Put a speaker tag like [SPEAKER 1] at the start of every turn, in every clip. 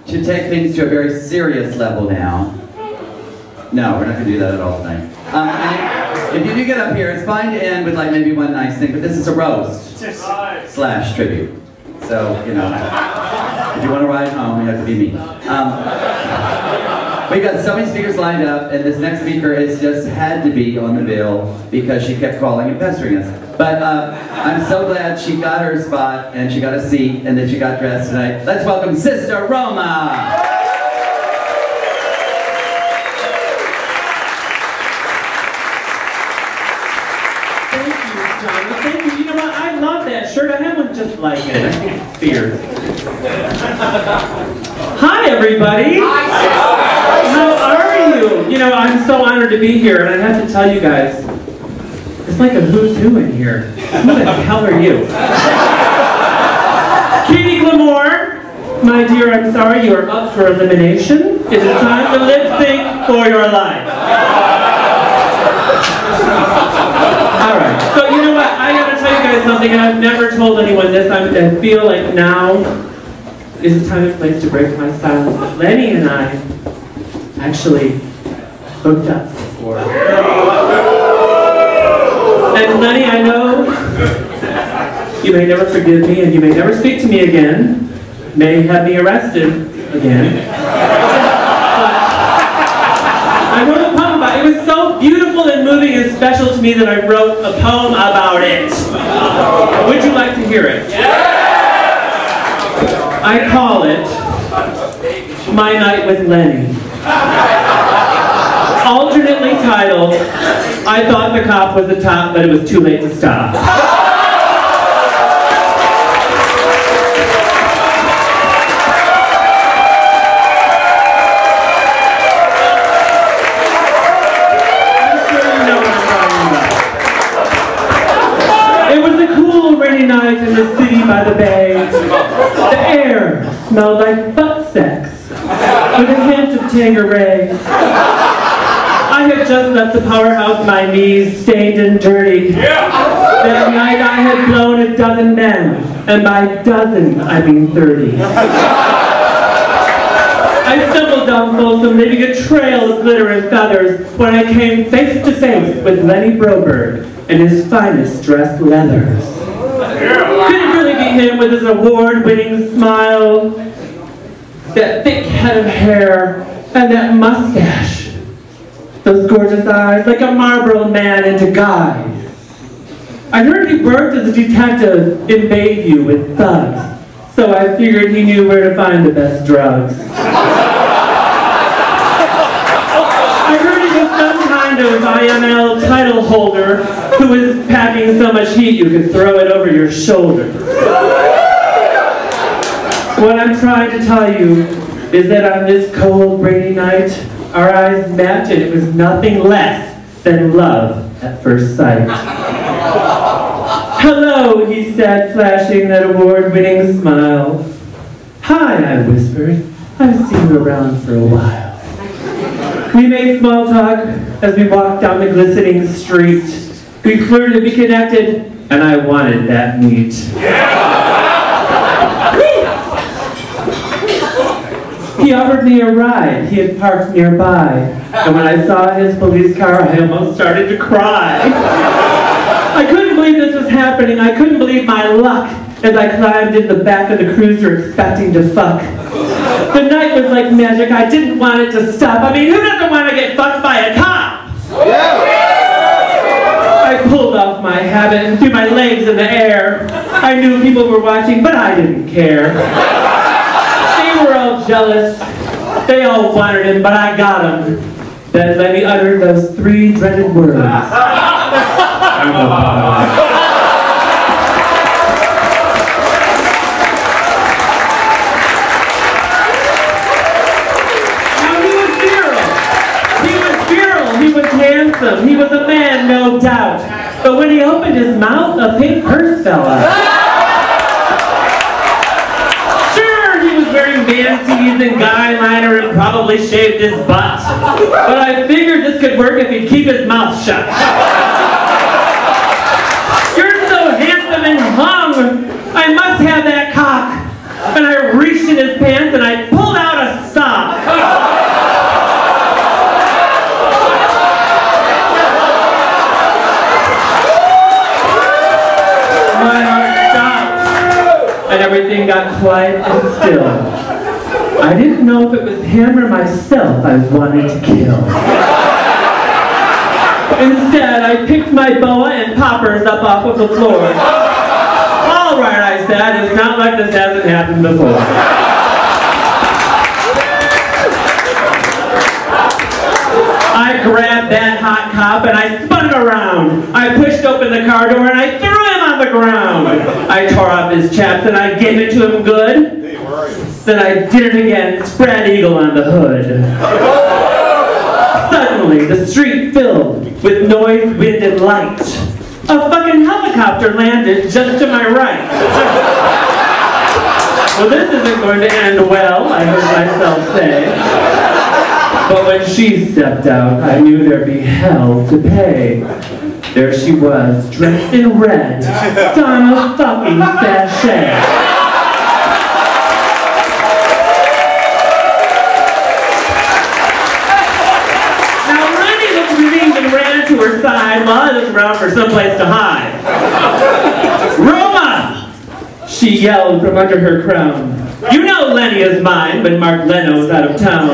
[SPEAKER 1] to take things to a very serious level now. No, we're not going to do that at all tonight. If you do get up here, it's fine to end with like maybe one nice thing, but this is a roast / tribute. So, you know, if you want to ride home, you have to be me. We've got so many speakers lined up, and this next speaker has just had to be on the bill because she kept calling and pestering us. But I'm so glad she got her spot, and she got a seat, and that she got dressed tonight. Let's welcome Sister Roma!
[SPEAKER 2] Thank you. You know what? I love that shirt. I have one just like it. I think it's fierce. Hi, everybody. How are you? You know, I'm so honored to be here, and I have to tell you guys, it's like a who's who in here. Who the hell are you? Katie Glamour, my dear, I'm sorry, you are up for elimination. It is time to lip sync for your life. Alright, so you know what, I gotta tell you guys something, and I've never told anyone this. I feel like now is the time and place to break my silence. But Lenny and I actually hooked up before. And Lenny, I know you may never forgive me, and you may never speak to me again, may have me arrested again. I wrote a poem about it. It was so beautiful and moving and special to me that I wrote a poem about it. Would you like to hear it? I call it My Night with Lenny. Alternately titled, I Thought the Cop Was the Top, but it was too late to stop. Night in the city by the bay. The air smelled like butt sex with a hint of Tanqueray. I had just left the powerhouse, my knees stained and dirty. That night I had blown a dozen men, and by dozen I mean 30. I stumbled down Folsom, leaving a trail of glitter and feathers when I came face to face with Lenny Broberg in his finest dressed leathers. Could it really be him with his award-winning smile, that thick head of hair, and that mustache? Those gorgeous eyes, like a Marlboro man in disguise. I heard he worked as a detective in Bayview with thugs, so I figured he knew where to find the best drugs. I heard he was some kind of IML title holder who was packing so much heat you could throw it over your shoulder. What I'm trying to tell you is that on this cold, rainy night, our eyes met, and it was nothing less than love at first sight. Hello, he said, flashing that award-winning smile. Hi, I whispered. I've seen you around for a while. We made small talk as we walked down the glistening street. We flirted, we connected, and I wanted that meat. He offered me a ride. He had parked nearby. And when I saw his police car, I almost started to cry. I couldn't believe this was happening. I couldn't believe my luck as I climbed in the back of the cruiser expecting to fuck. The night was like magic. I didn't want it to stop. I mean, who doesn't want to get fucked by a cop? I pulled off my habit and threw my legs in the air. I knew people were watching, but I didn't care. They were all jealous. They all wanted him, but I got him. Then Lenny uttered those 3 dreaded words. I'm a bottom. He was a man, no doubt. But when he opened his mouth, a pink purse fell out. Sure, he was wearing manatees and guy liner and probably shaved his butt. But I figured this could work if he'd keep his mouth shut. You're so handsome and hung. I must have that cock. And I reached everything got quiet and still. I didn't know if it was him or myself I wanted to kill. Instead, I picked my boa and poppers up off of the floor. All right, I said, it's not like this hasn't happened before. I grabbed that hot cop and I spun it around. I pushed open the car door and I threw him on the ground. I tore off his chaps and I gave it to him good. Then I did it again, spread eagle on the hood. Suddenly, the street filled with noise, wind, and light. A fucking helicopter landed just to my right. Well, this isn't going to end well, I heard myself say. But when she stepped out, I knew there'd be hell to pay. There she was, dressed in red, Donna fucking Sachet. To her side while I looked around for someplace to hide. Roma! She yelled from under her crown. You know Lenny is mine when Mark Leno's out of town.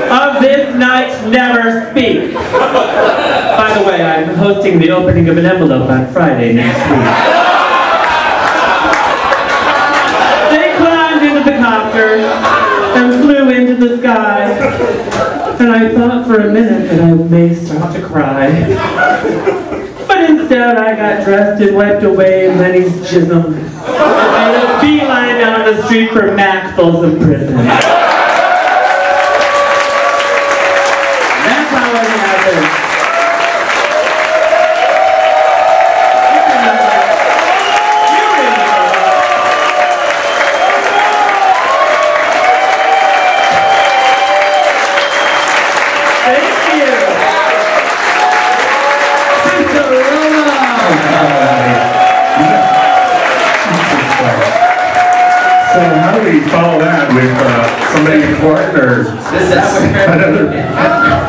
[SPEAKER 2] Of this night, never speak. By the way, I'm hosting the opening of an envelope on Friday next week. They climbed into the copter and flew into the sky. And I thought for a minute that I may start to cry. But instead, I got dressed and wiped away Lenny's jism. And made a beeline down the street for Mac Folsom Prison.
[SPEAKER 3] So how do we follow that with somebody in court or another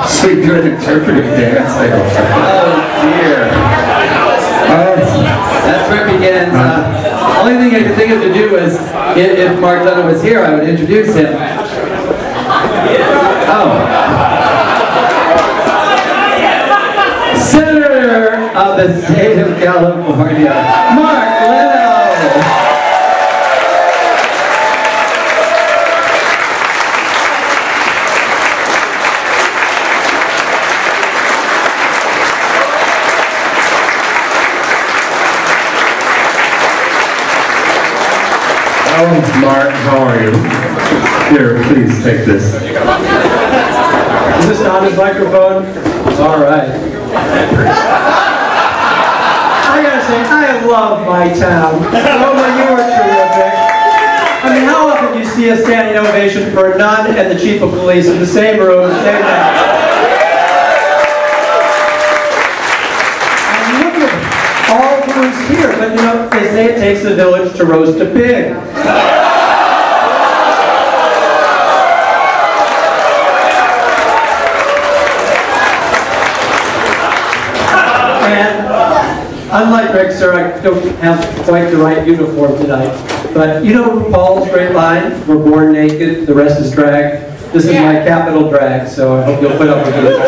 [SPEAKER 3] sweet good interpretive dance? Oh dear.
[SPEAKER 1] That's where it begins. Only thing I could think of to do was, if Mark Leno was here, I would introduce him. Oh. Senator of the state of California, Mark Leno.
[SPEAKER 3] Oh, Mark, how are you? Here, please take this.
[SPEAKER 4] Is this not his microphone? All right. I gotta say, I love my town. Roma, you are terrific. I mean, how often do you see a standing ovation for a nun and the chief of police in the same room, same night? And look at all who's here, but you know, they say it takes a village to roast a pig. Unlike Rick, sir, I don't have quite the right uniform tonight. But you know Paul's great line, we're born naked, the rest is drag. This is my capital drag, so I hope you'll put up with it.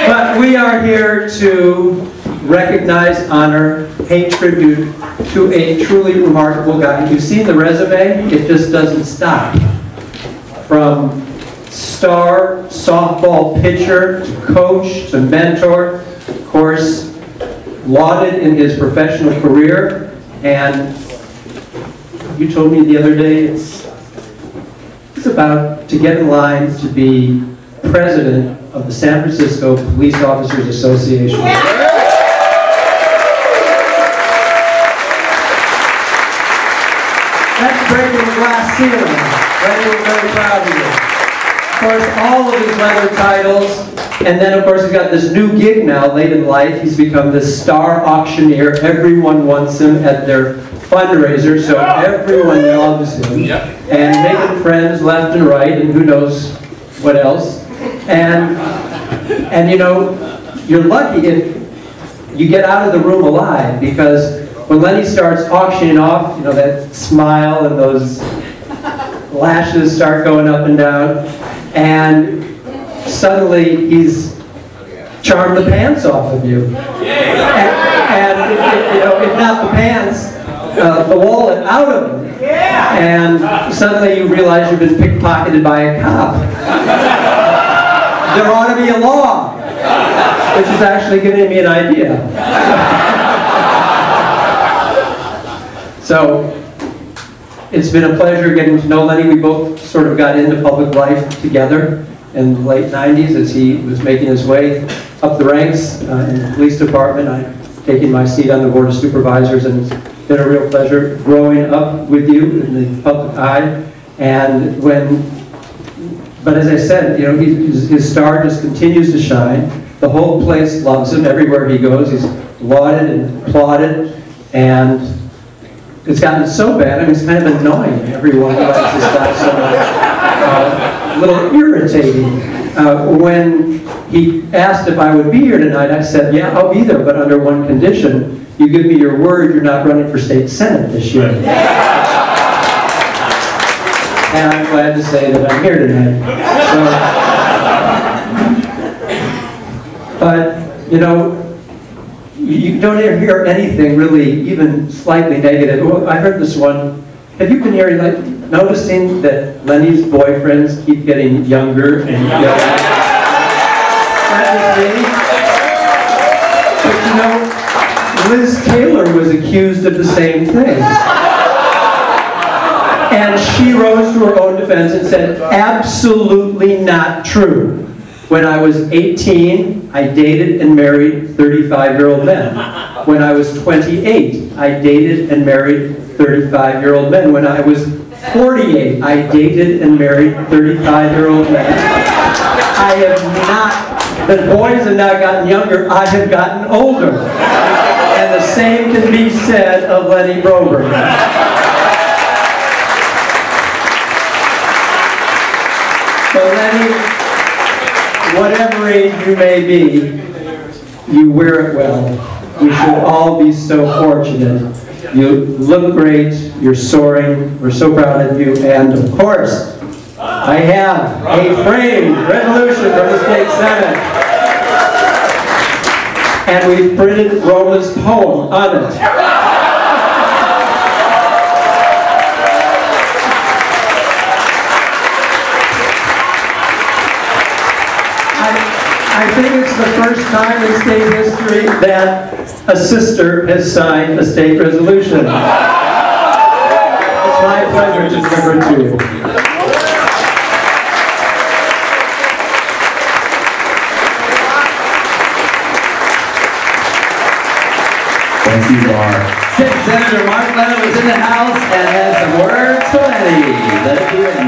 [SPEAKER 4] But we are here to recognize, honor, pay tribute to a truly remarkable guy. You've seen the resume, it just doesn't stop. From star, softball pitcher, to coach, to mentor, of course, lauded in his professional career, and you told me the other day it's about to get in line to be president of the San Francisco Police Officers Association. That's breaking the glass ceiling. Right, we're very proud of you. course, all of his leather titles. And then, of course, he's got this new gig now, late in life. He's become this star auctioneer. Everyone wants him at their fundraiser, so everyone loves him. And making friends left and right, and who knows what else. And you know, you're lucky if you get out of the room alive, because when Lenny starts auctioning off, you know, that smile and those lashes start going up and down, and suddenly he's charmed the pants off of you. And you know, if not the pants, the wallet out of him. And suddenly you realize you've been pickpocketed by a cop. There ought to be a law, which is actually giving me an idea. So, it's been a pleasure getting to know Lenny. We both sort of got into public life together in the late 90s as he was making his way up the ranks in the police department. I've taken my seat on the Board of Supervisors, and it's been a real pleasure growing up with you in the public eye. And but as I said, you know, his star just continues to shine. The whole place loves him. Everywhere he goes, he's lauded and applauded, and it's gotten so bad, I mean, it's kind of annoying. Everyone likes this guy so much. A little irritating. When he asked if I would be here tonight, I said, yeah, I'll be there, but under one condition. You give me your word you're not running for state senate this year. And I'm glad to say that I'm here tonight. So, but, you know, you don't ever hear anything really even slightly negative. Oh, I heard this one. Have you been hearing, like, noticing that Lenny's boyfriends keep getting younger and younger? That was me. But you know, Liz Taylor was accused of the same thing. And she rose to her own defense and said, absolutely not true. When I was 18, I dated and married 35-year-old men. When I was 28, I dated and married 35-year-old men. When I was 48, I dated and married 35-year-old men. I have not, the boys have not gotten younger, I have gotten older. And the same can be said of Lenny Broberg. So Lenny, whatever age you may be, you wear it well. We should all be so fortunate. You look great, you're soaring, we're so proud of you, and of course, I have a framed resolution from the State Senate. And we've printed Roma's poem on it. I think it's the first time in state history that a sister has signed a state resolution. It's my pleasure to deliver it to you.
[SPEAKER 1] Thank you, Mark. State Senator Mark Leno is in the house and has some words for Lenny. Let it be written.